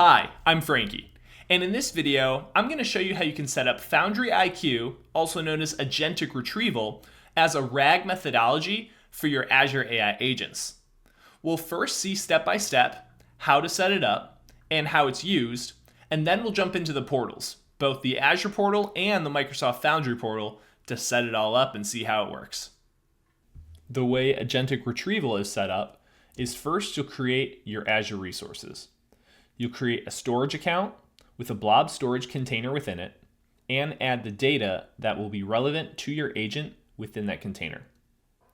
Hi, I'm Frankie, and in this video, I'm going to show you how you can set up Foundry IQ, also known as Agentic Retrieval, as a RAG methodology for your Azure AI agents. We'll first see step by step how to set it up and how it's used, and then we'll jump into the portals, both the Azure portal and the Microsoft Foundry portal, to set it all up and see how it works. The way Agentic Retrieval is set up is first you'll create your Azure resources. You'll create a storage account with a blob storage container within it and add the data that will be relevant to your agent within that container.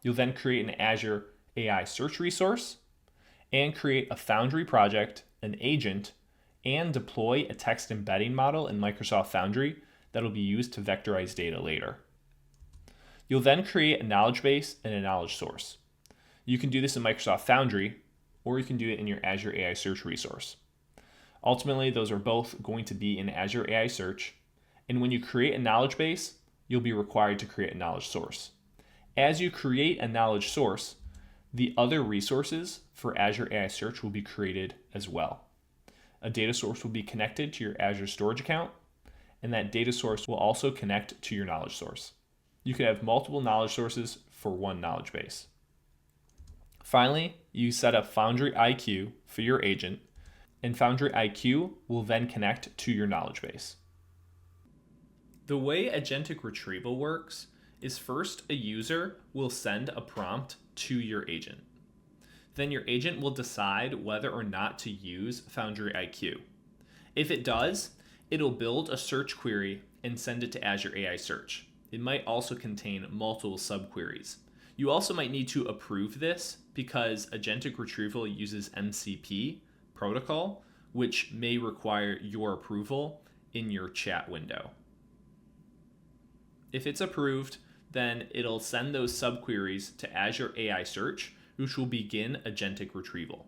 You'll then create an Azure AI Search resource and create a Foundry project, an agent, and deploy a text embedding model in Microsoft Foundry that will be used to vectorize data later. You'll then create a knowledge base and a knowledge source. You can do this in Microsoft Foundry, or you can do it in your Azure AI Search resource. Ultimately, those are both going to be in Azure AI Search, and when you create a knowledge base, you'll be required to create a knowledge source. As you create a knowledge source, the other resources for Azure AI Search will be created as well. A data source will be connected to your Azure storage account, and that data source will also connect to your knowledge source. You could have multiple knowledge sources for one knowledge base. Finally, you set up Foundry IQ for your agent, and Foundry IQ will then connect to your knowledge base. The way Agentic Retrieval works is first a user will send a prompt to your agent. Then your agent will decide whether or not to use Foundry IQ. If it does, it'll build a search query and send it to Azure AI Search. It might also contain multiple subqueries. You also might need to approve this because Agentic Retrieval uses MCP protocol, which may require your approval in your chat window. If it's approved, then it'll send those subqueries to Azure AI Search, which will begin Agentic Retrieval.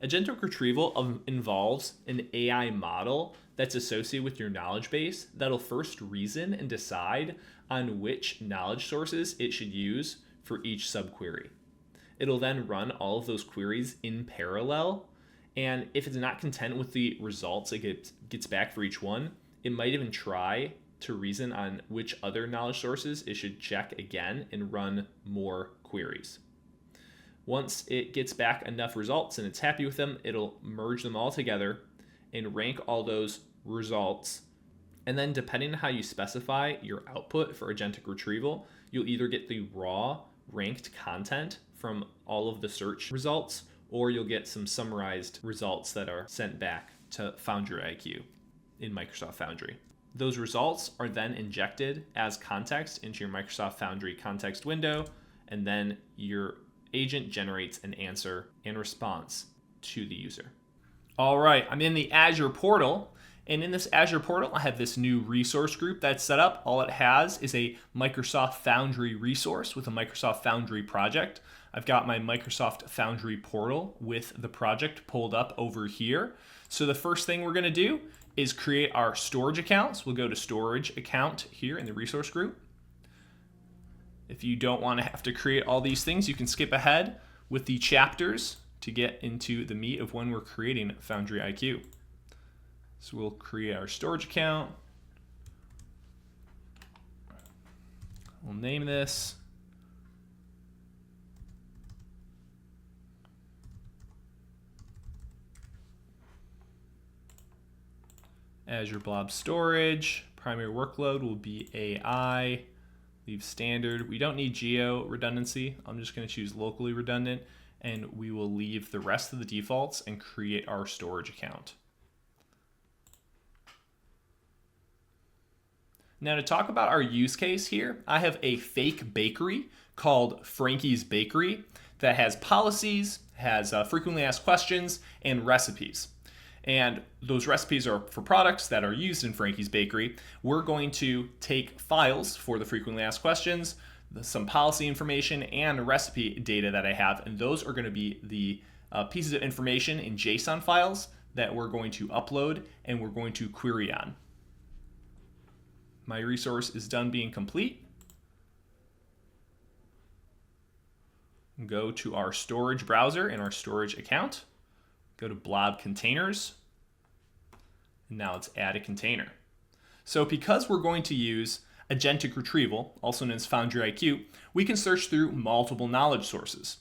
Agentic Retrieval involves an AI model that's associated with your knowledge base that'll first reason and decide on which knowledge sources it should use for each subquery. It'll then run all of those queries in parallel, and if it's not content with the results it gets back for each one, it might even try to reason on which other knowledge sources it should check again and run more queries. Once it gets back enough results and it's happy with them, it'll merge them all together and rank all those results. And then depending on how you specify your output for Agentic Retrieval, you'll either get the raw ranked content from all of the search results, or you'll get some summarized results that are sent back to Foundry IQ in Microsoft Foundry. Those results are then injected as context into your Microsoft Foundry context window, and then your agent generates an answer and response to the user. All right, I'm in the Azure portal, and in this Azure portal, I have this new resource group that's set up. All it has is a Microsoft Foundry resource with a Microsoft Foundry project. I've got my Microsoft Foundry portal with the project pulled up over here. So the first thing we're going to do is create our storage accounts. We'll go to storage account here in the resource group. If you don't want to have to create all these things, you can skip ahead with the chapters to get into the meat of when we're creating Foundry IQ. So we'll create our storage account. We'll name this Azure Blob Storage. Primary workload will be AI. Leave standard. We don't need geo redundancy. I'm just going to choose locally redundant, and we will leave the rest of the defaults and create our storage account. Now to talk about our use case here, I have a fake bakery called Frankie's Bakery that has policies, has frequently asked questions, and recipes. And those recipes are for products that are used in Frankie's Bakery. We're going to take files for the frequently asked questions, some policy information, and recipe data that I have, and those are going to be the pieces of information in JSON files that we're going to upload and we're going to query on. My resource is done being complete. Go to our storage browser and our storage account. Go to blob containers. And now let's add a container. So because we're going to use Agentic Retrieval, also known as Foundry IQ, we can search through multiple knowledge sources,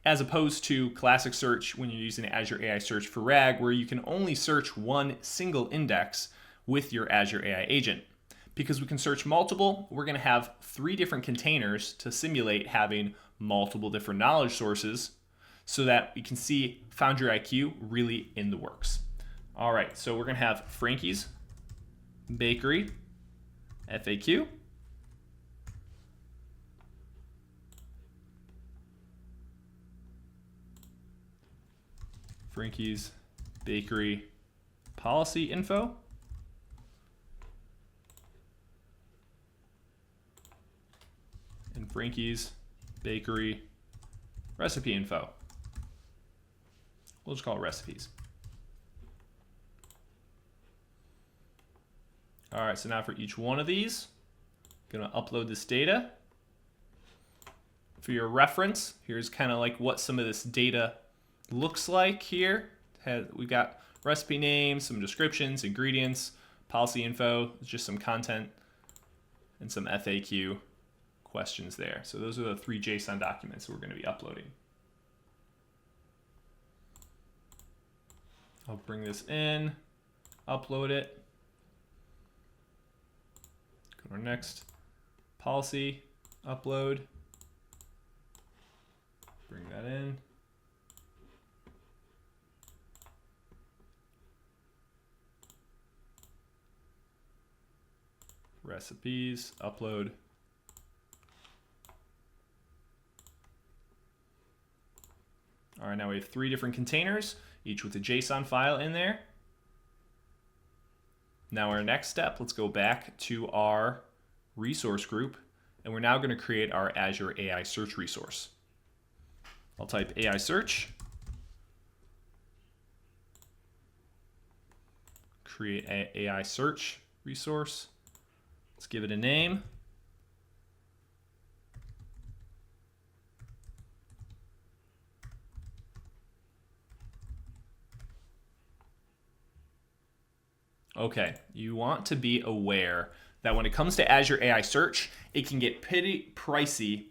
as opposed to classic search when you're using Azure AI Search for RAG, where you can only search one single index with your Azure AI agent. Because we can search multiple, we're going to have 3 different containers to simulate having multiple different knowledge sources so that we can see Foundry IQ really in the works. All right, so we're going to have Frankie's Bakery FAQ. Frankie's Bakery policy info. And Frankie's Bakery recipe info. We'll just call it recipes. All right, so now for each one of these, I'm gonna upload this data. For your reference, here's kind of like what some of this data looks like here. We've got recipe names, some descriptions, ingredients, policy info, just some content, and some FAQ questions there. So those are the 3 JSON documents that we're going to be uploading. I'll bring this in, upload it. Go to our next policy, upload. Bring that in. Recipes, upload. All right, now we have 3 different containers, each with a JSON file in there. Now our next step, let's go back to our resource group, and we're now going to create our Azure AI Search resource. I'll type AI Search, create an AI Search resource. Let's give it a name. Okay, you want to be aware that when it comes to Azure AI Search, it can get pretty pricey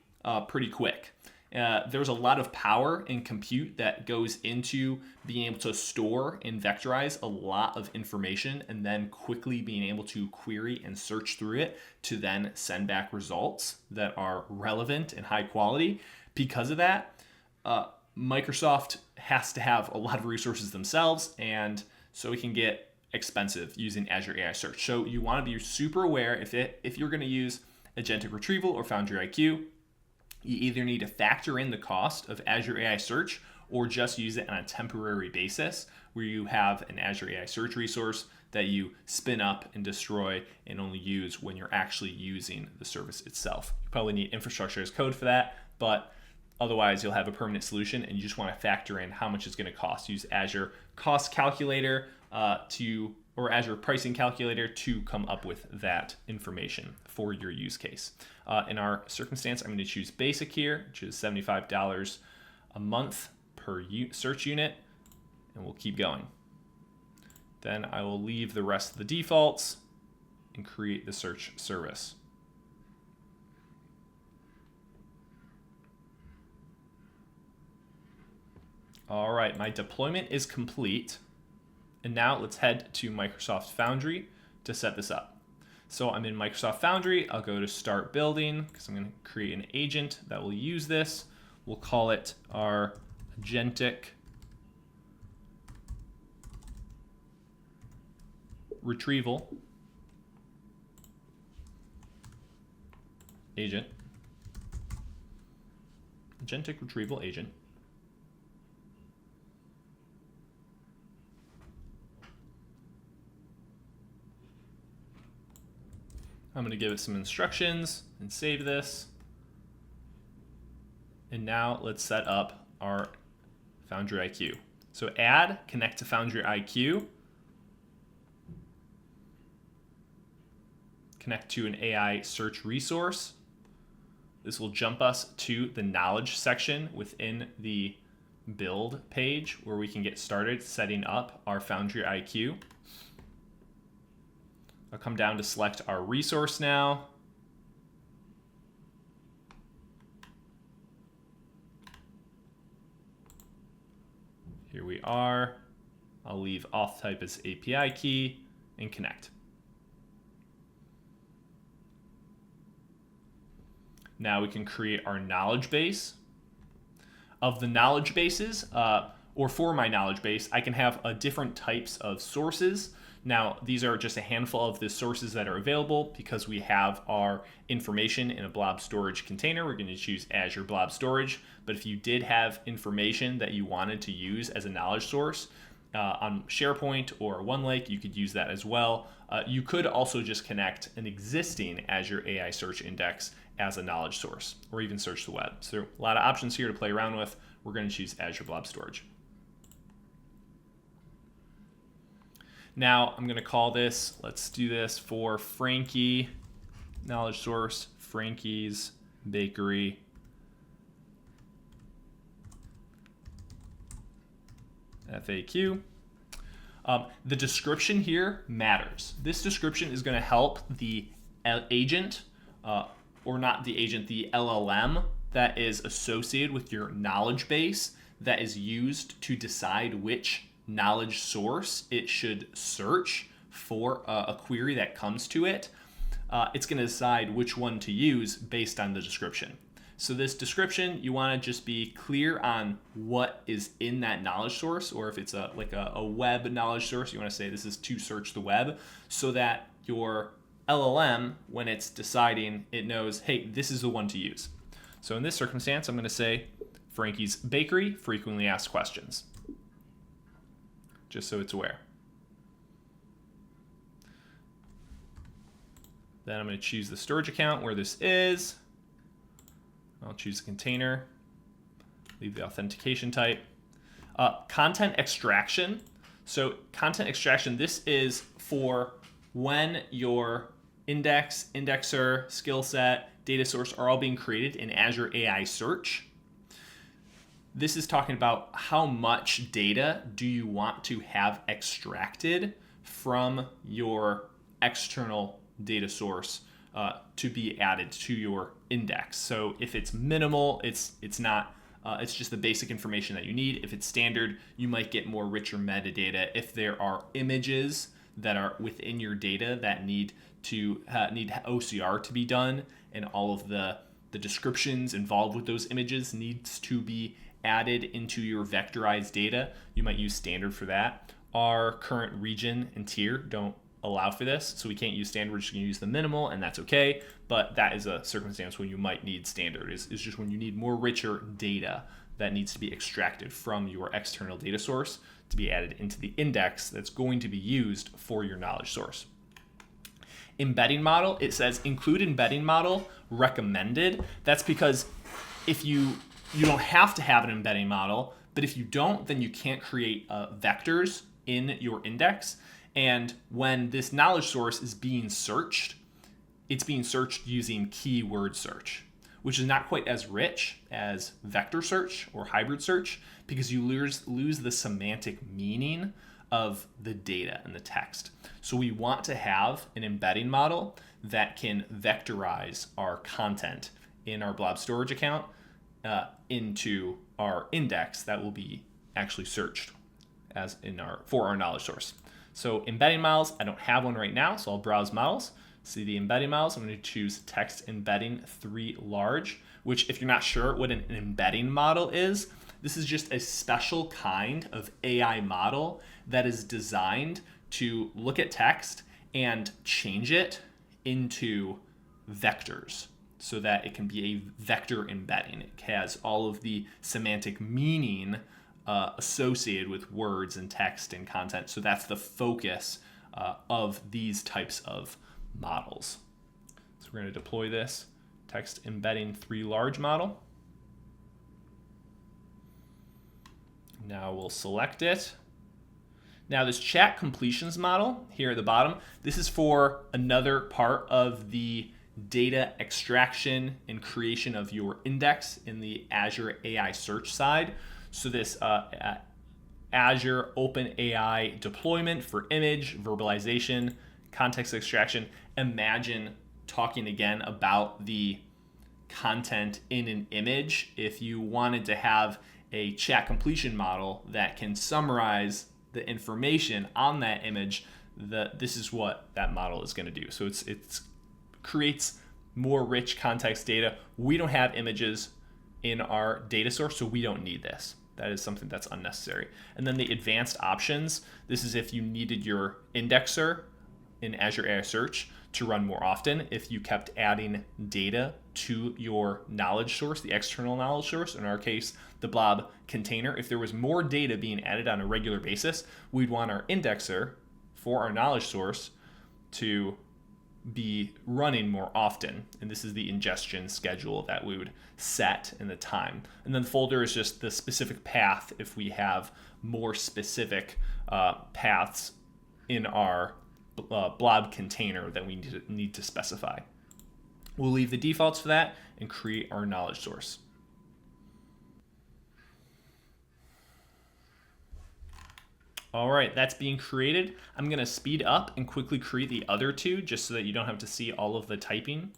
pretty quick. There's a lot of power and compute that goes into being able to store and vectorize a lot of information and then quickly being able to query and search through it to then send back results that are relevant and high quality. Because of that, Microsoft has to have a lot of resources themselves, and so it can get expensive using Azure AI Search. So you want to be super aware if you're going to use Agentic Retrieval or Foundry IQ, you either need to factor in the cost of Azure AI Search or just use it on a temporary basis where you have an Azure AI Search resource that you spin up and destroy and only use when you're actually using the service itself. You probably need infrastructure as code for that, but otherwise you'll have a permanent solution, and you just want to factor in how much it's going to cost. Use Azure Cost Calculator or Azure Pricing Calculator to come up with that information for your use case. In our circumstance, I'm going to choose Basic here, which is $75 a month per search unit, and we'll keep going. Then I will leave the rest of the defaults and create the search service. All right, my deployment is complete. And now let's head to Microsoft Foundry to set this up. So I'm in Microsoft Foundry. I'll go to Start Building because I'm going to create an agent that will use this. We'll call it our Agentic Retrieval agent. Agentic Retrieval agent. I'm going to give it some instructions and save this. And now let's set up our Foundry IQ. So add, connect to Foundry IQ, connect to an AI search resource. This will jump us to the knowledge section within the build page where we can get started setting up our Foundry IQ. I'll come down to select our resource now. Here we are. I'll leave auth type as API key and connect. Now we can create our knowledge base. Of the knowledge bases, or for my knowledge base, I can have different types of sources. Now, these are just a handful of the sources that are available because we have our information in a blob storage container. We're going to choose Azure Blob Storage. But if you did have information that you wanted to use as a knowledge source on SharePoint or OneLake, you could use that as well. You could also just connect an existing Azure AI Search index as a knowledge source, or even search the web. So there are a lot of options here to play around with. We're going to choose Azure Blob Storage. Now I'm going to call this, let's do this for Frankie, knowledge source, Frankie's Bakery. FAQ. The description here matters. This description is going to help the agent, or not the agent, the LLM that is associated with your knowledge base that is used to decide which knowledge source it should search for a query that comes to it. It's going to decide which one to use based on the description. So this description, you want to just be clear on what is in that knowledge source, or if it's like a web knowledge source, you want to say this is to search the web, so that your LLM, when it's deciding, it knows, hey, this is the one to use. So in this circumstance, I'm going to say Frankie's Bakery, frequently asked questions, just so it's aware. Then I'm going to choose the storage account where this is. I'll choose the container, leave the authentication type. Content extraction. So content extraction, this is for when your index, indexer, skill set, data source are all being created in Azure AI Search. This is talking about how much data do you want to have extracted from your external data source to be added to your index. So if it's minimal, it's not. It's just the basic information that you need. If it's standard, you might get more richer metadata. If there are images that are within your data that need OCR to be done, and all of the descriptions involved with those images needs to be added into your vectorized data, you might use standard for that. Our current region and tier don't allow for this, so we can't use standard. We're just going to use the minimal, and that's okay. But that is a circumstance when you might need standard. Is just when you need more richer data that needs to be extracted from your external data source to be added into the index that's going to be used for your knowledge source. Embedding model, it says include embedding model recommended. That's because if you don't have to have an embedding model, but if you don't, then you can't create vectors in your index. And when this knowledge source is being searched, it's being searched using keyword search, which is not quite as rich as vector search or hybrid search, because you lose the semantic meaning of the data and the text. So we want to have an embedding model that can vectorize our content in our blob storage account into our index that will be actually searched as for our knowledge source. So embedding models, I don't have one right now, so I'll browse models, see the embedding models. I'm going to choose text embedding 3 large, which if you're not sure what an embedding model is, this is just a special kind of AI model that is designed to look at text and change it into vectors so that it can be a vector embedding. It has all of the semantic meaning associated with words and text and content. So that's the focus of these types of models. So we're going to deploy this text embedding 3 large model. Now we'll select it. Now this chat completions model here at the bottom, this is for another part of the data extraction and creation of your index in the Azure AI Search side. So this Azure OpenAI deployment for image, verbalization, context extraction. Imagine talking again about the content in an image. If you wanted to have a chat completion model that can summarize the information on that image, this is what that model is going to do. So it creates more rich context data. We don't have images in our data source, so we don't need this. That is something that's unnecessary. And then the advanced options, this is if you needed your indexer in Azure AI Search to run more often, if you kept adding data to your knowledge source, the external knowledge source, in our case, the blob container. If there was more data being added on a regular basis, we'd want our indexer for our knowledge source to be running more often. And this is the ingestion schedule that we would set in the time. And then the folder is just the specific path if we have more specific paths in our blob container that we need to specify. We'll leave the defaults for that and create our knowledge source. All right, that's being created. I'm going to speed up and quickly create the other two just so that you don't have to see all of the typing.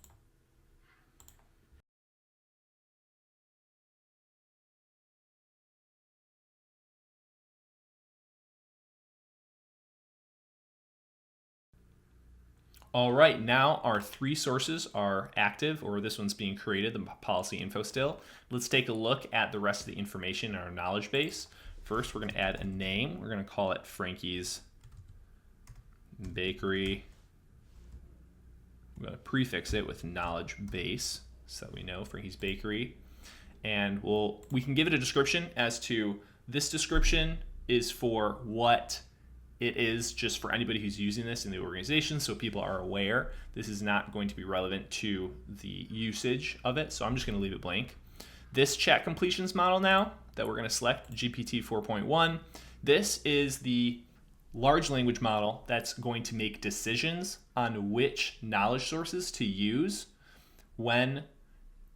All right, now our three sources are active, or this one's being created, the policy info still. Let's take a look at the rest of the information in our knowledge base. First, we're going to add a name. We're going to call it Frankie's Bakery. I'm going to prefix it with knowledge base so that we know Frankie's Bakery. And we can give it a description as to this description is for what it is, just for anybody who's using this in the organization, so people are aware. This is not going to be relevant to the usage of it, so I'm just going to leave it blank. This chat completions model now that we're going to select, GPT 4.1, this is the large language model that's going to make decisions on which knowledge sources to use when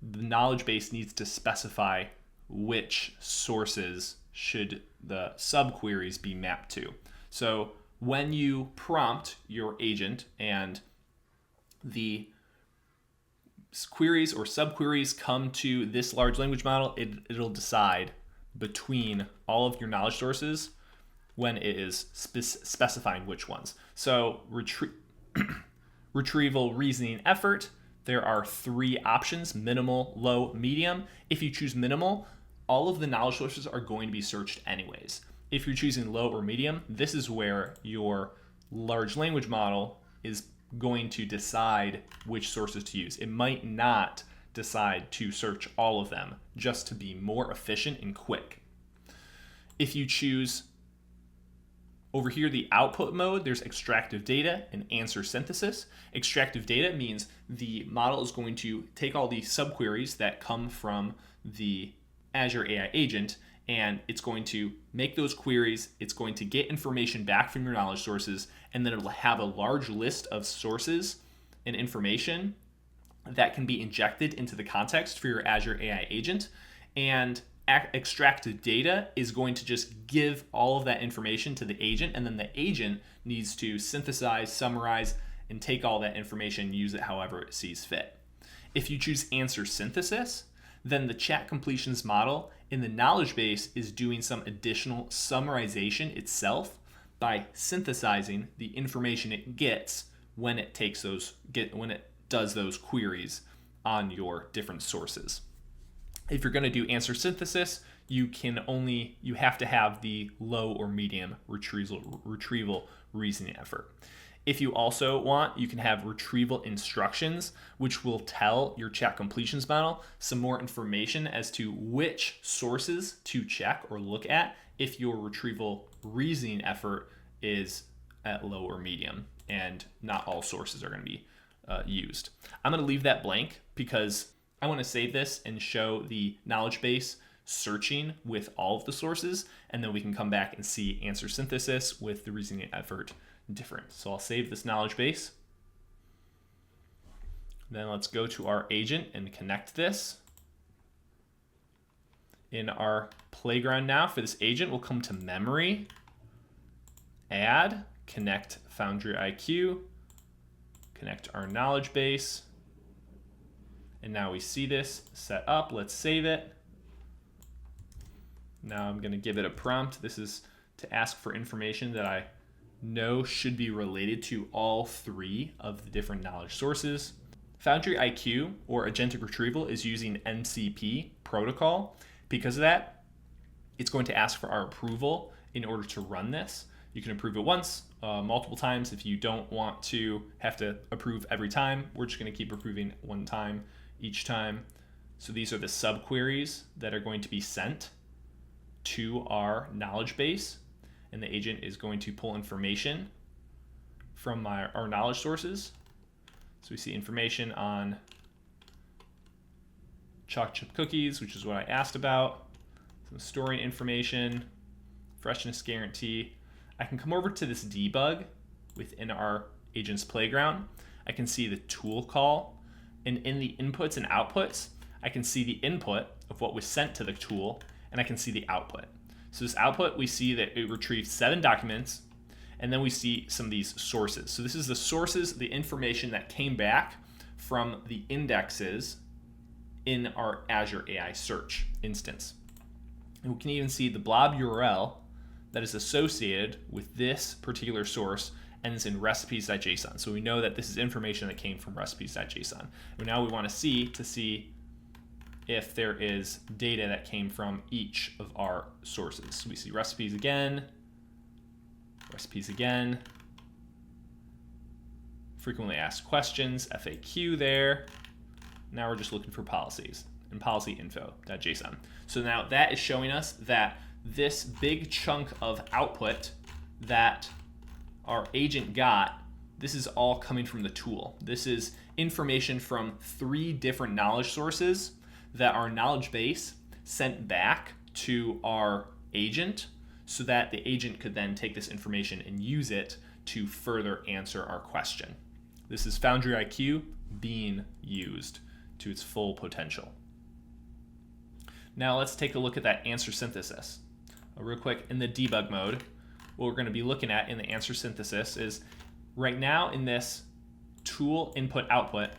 the knowledge base needs to specify which sources should the subqueries be mapped to. So when you prompt your agent and the queries or subqueries come to this large language model, it'll decide between all of your knowledge sources when it is specifying which ones. So retrieval, reasoning, effort, there are three options: minimal, low, medium. If you choose minimal, all of the knowledge sources are going to be searched anyways. If you're choosing low or medium, this is where your large language model is going to decide which sources to use. It might not decide to search all of them just to be more efficient and quick. If you choose over here the output mode, there's extractive data and answer synthesis. Extractive data means the model is going to take all the subqueries that come from the Azure AI agent, and it's going to make those queries, it's going to get information back from your knowledge sources, and then it'll have a large list of sources and information that can be injected into the context for your Azure AI agent. And extracted data is going to just give all of that information to the agent, and then the agent needs to synthesize, summarize, and take all that information and use it however it sees fit. If you choose answer synthesis, then the chat completions model in the knowledge base is doing some additional summarization itself by synthesizing the information it gets when it does those queries on your different sources. If you're going to do answer synthesis, you have to have the low or medium retrieval reasoning effort. If you also want, you can have retrieval instructions, which will tell your chat completions model some more information as to which sources to check or look at if your retrieval reasoning effort is at low or medium, and not all sources are going to be used. I'm going to leave that blank because I want to save this and show the knowledge base searching with all of the sources, and then we can come back and see answer synthesis with the reasoning effort different. So I'll save this knowledge base. Then let's go to our agent and connect this. In our playground now for this agent, we'll come to memory, add, connect Foundry IQ, connect our knowledge base. And now we see this set up. Let's save it. Now I'm going to give it a prompt. This is to ask for information that I know should be related to all three of the different knowledge sources. Foundry IQ, or Agentic Retrieval, is using MCP protocol. Because of that, it's going to ask for our approval in order to run this. You can approve it once, multiple times. If you don't want to have to approve every time, we're just going to keep approving one time each time. So these are the subqueries that are going to be sent to our knowledge base, and the agent is going to pull information from our knowledge sources. So we see information on chocolate chip cookies, which is what I asked about, some storing information, freshness guarantee. I can come over to this debug within our agent's playground. I can see the tool call, and in the inputs and outputs, I can see the input of what was sent to the tool, and I can see the output. So this output, we see that it retrieved 7 documents, and then we see some of these sources. So this is the sources, the information that came back from the indexes in our Azure AI Search instance. And we can even see the blob URL that is associated with this particular source and is in recipes.json. So we know that this is information that came from recipes.json. And now we want to see if there is data that came from each of our sources. So we see recipes again, frequently asked questions, FAQ there. Now we're just looking for policies and policyinfo.json. So now that is showing us that this big chunk of output that our agent got, this is all coming from the tool. This is information from 3 different knowledge sources that our knowledge base sent back to our agent so that the agent could then take this information and use it to further answer our question. This is Foundry IQ being used to its full potential. Now let's take a look at that answer synthesis. Real quick, in the debug mode, what we're going to be looking at in the answer synthesis is right now in this tool input output,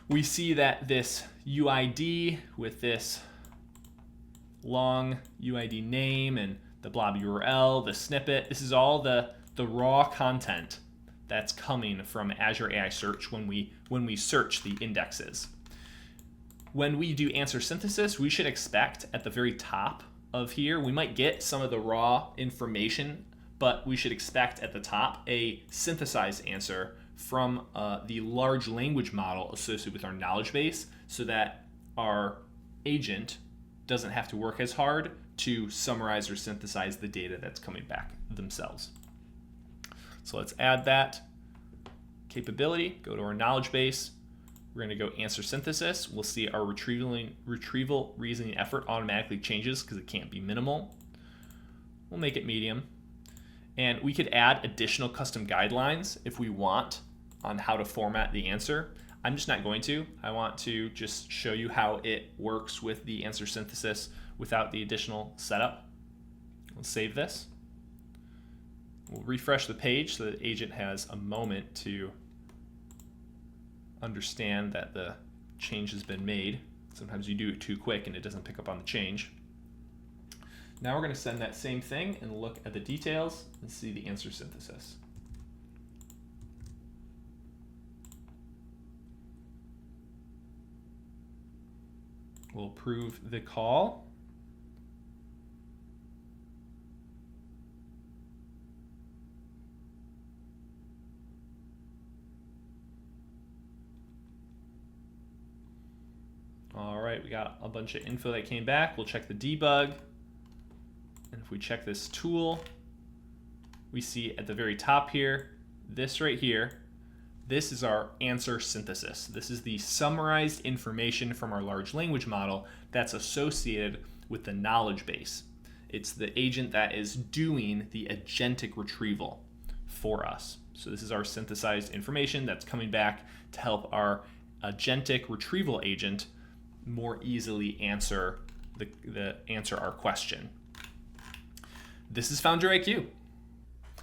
we see that this UID with this long UID name and the blob URL, the snippet, this is all the raw content that's coming from Azure AI Search when we search the indexes. When we do answer synthesis, we should expect at the very top of here, we might get some of the raw information, but we should expect at the top a synthesized answer from the large language model associated with our knowledge base so that our agent doesn't have to work as hard to summarize or synthesize the data that's coming back themselves. So let's add that capability, go to our knowledge base. We're going to go answer synthesis. We'll see our retrieval reasoning effort automatically changes because it can't be minimal. We'll make it medium. And we could add additional custom guidelines if we want on how to format the answer. I'm just not going to. I want to just show you how it works with the answer synthesis without the additional setup. We'll save this. We'll refresh the page so that the agent has a moment to understand that the change has been made. Sometimes you do it too quick and it doesn't pick up on the change. Now we're going to send that same thing and look at the details and see the answer synthesis. We'll approve the call. All right, we got a bunch of info that came back. We'll check the debug. And if we check this tool, we see at the very top here, this right here, this is our answer synthesis. This is the summarized information from our large language model that's associated with the knowledge base. It's the agent that is doing the agentic retrieval for us. So this is our synthesized information that's coming back to help our agentic retrieval agent more easily answer answer our question. This is Foundry IQ.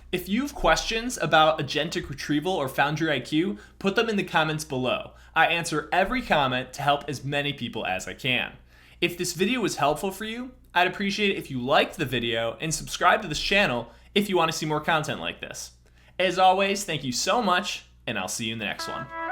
If you have questions about Agentic Retrieval or Foundry IQ, put them in the comments below. I answer every comment to help as many people as I can. If this video was helpful for you, I'd appreciate it if you liked the video and subscribe to this channel if you want to see more content like this. As always, thank you so much, and I'll see you in the next one.